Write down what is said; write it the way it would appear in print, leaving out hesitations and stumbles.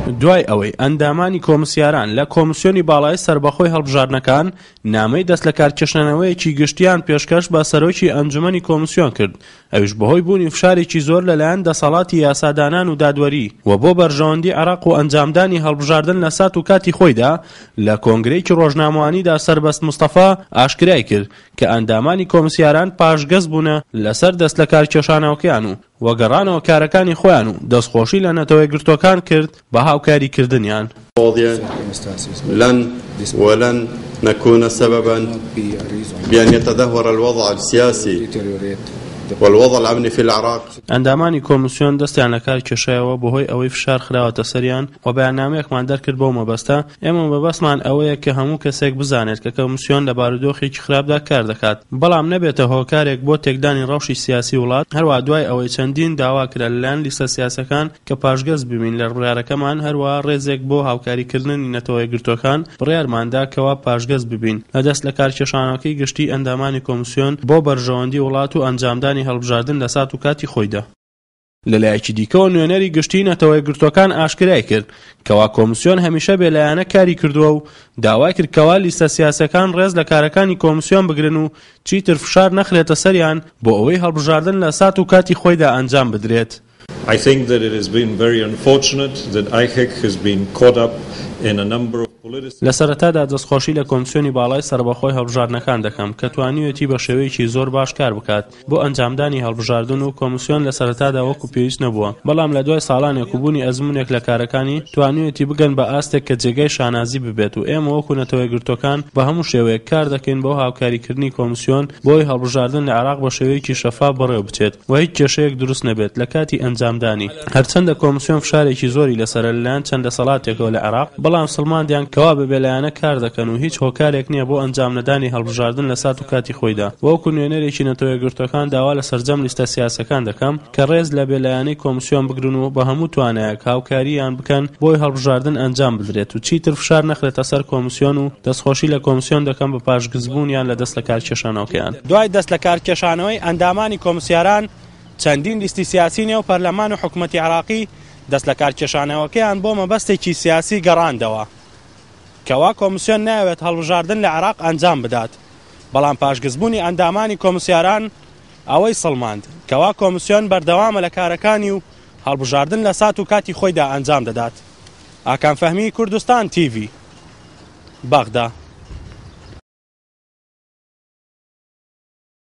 دوای ئەوەی ئەندامانی کۆمسیاران لە کۆمسیۆنی باڵای سەربەخۆی هەڵبژاردنەکان نامەی دەست لە کارکێشانەوەیەکی گشتیان پێشکەش بە سەرۆکی ئەنجومەنی کۆمسیۆن کرد، ئەویش بەهۆی بوونی فشارێکی زۆر لەلایەن دەسەڵاتی یاسادانان و دادوەری و بۆ بەرژەوەندی عێراق و ئەنجامدانی هەڵبژاردن لە سات و کاتی خۆیدا لە کۆنگرەیەکی ڕۆژنامەوانیدا سەربەست مستەفا ئاشکرای کرد کە ئەندامانی کۆمسیاران پاشگەز بوونە لەسەر دەست لە کارکێشانەوەکیان و وەگەڕانەوە کارەکانی خۆیان و دەستخۆشی لە نەتەوەی گرتوەکان کرد بە هاوکاریکردنیان. ولن نكون سببا بأن يتدهور الوضع السياسي والوضع الأمني في العراق. ئەندامانی کۆمسیۆن دەستیان لە کار کێشایەوە بەهۆی ئەوەی فشار خراوەتە سەریان و بەیاننامەیەکمان دەرکرد بەو مەبەستە ئێمە مەبەستمان ئەوەیە کە هەموو کەسێک بزانێت کە کۆمسیۆن لە بارودۆخێکی خراپدا کار دەکات، بەڵام نەبێتە هۆکارێک بۆ تێکدانی ڕەوشی سیاسی وڵات. هەروە دوای ئەوەی چەندین داوا کرا لەلایەن لیستە سیاسەکان کە پاشگەز ببین لە بڕیارەکەمان، هەروە ڕێزێک بۆ هاوکاریکردنی نەتەوەی گرتوەکان بڕیارماندا کەوا پاشگەز ببین لە دەست لە کارکێشانەکەی گشتی ئەندامانی کۆمسیۆن بۆ بەرژەوەندی وڵات و ئەنجامدانی هەڵبژاردن لە سات و کاتی خۆیدا. لەلایەکی دیکەوە نوێنەری گشتی نەتەوەی گرتوەکان ئاشکرای کرد کەوا کۆمسیۆن هەمیشە بێلایەنە کاری کردووە و داوای کرد کەوا لیستە سیاسەکان ڕێز لە کارەکانی کۆمسیۆن بگرن و چیتر فشار نەخرێتە سەریان بۆ ئەوەی هەڵبژاردن لە سات و کاتی خۆیدا ئەنجام بدرێت. I think that it has been very unfortunate that IHEC has been caught up in a number of لە سەرەتادا دەستخۆشی لە کۆمسیۆنی باڵای سەربەخۆی هەڵبژاردنەکان دەکەم کە توانیوێتی بە شێوەیەکی زۆر باش کار بکات بۆ ئەنجامدانی هەڵبژاردن و کۆمسیۆن لە سەرەتادا وەکو پێویست نەبووە، بەڵام لە دوای ساڵانێک و بوونی ئەزموونێک لە کارەکانی توانیوێتی بگەن بە ئاستێک کە جێگەی شانازی ببێت و ئێمە وەکو نەتەوەی گرتوەکان بە هەموو شێوەیەک کار دەکەین بۆ هاوکاریکردنی کۆمسیۆن بۆی هەڵبژاردن لە عێراق بە شێوەیەکی شەفاف بەڕێوە بچێت و هیچ کێشەیەک دروست نەبێت لە کاتی ئەنجامدانی. هەرچەندە کۆمسیۆن فشارێکی زۆری لەسەر لەلایەن چەند دەسەڵاتێکەوە لە عێراق، بەڵام سڵماندیان کەوا بەبێلایەنە کار دەکەن و هیچ هۆکارێک نییە بۆ ئەنجام نەدانی هەڵبژاردن لە سات و کاتی خۆیدا. وەکو نوێنەرێکی نەتەوەی گرتوەکان داوا لە سەرجەم لیستە سیاسەکان دەکەم کە ڕێز لە بێلایەنەی کۆمسیۆن بگرن و بە هەموو توانایەک هاوکاریان بکەن بۆی هەڵبژاردن ئەنجام بدرێت و چیتر فشار نەخرێتە سەر کۆمسیۆن و دەستخۆشی لە کۆمسیۆن دەکەم بە پاشگزبوونیان لە دەست لە کارکێشانەوەکەیان. دوای دەست لە کارکێشانەوەی ئەندامانی کۆمسیاران چەندین لیستی سیاسی نێو پەرلەمان و حکوومەتی عێراقی دەست لە کارکێشانەوەکەیان بۆ مەبەستێکی سیاسی گەڕاندەوە کەوا کۆمسیۆن ناوێت هەڵبژاردن لە عێراق ئەنجام بدات، بەڵام پاشگزبوونی ئەندامانی کۆمسیاران ئەوەی سڵماند کەوا کۆمسیۆن بەردەوامە لە کارەکانی و هەڵبژاردن لە سات و کاتی خۆیدا ئەنجام دەدات. ئاکان فەهمی، کوردستان TV، بەغدا.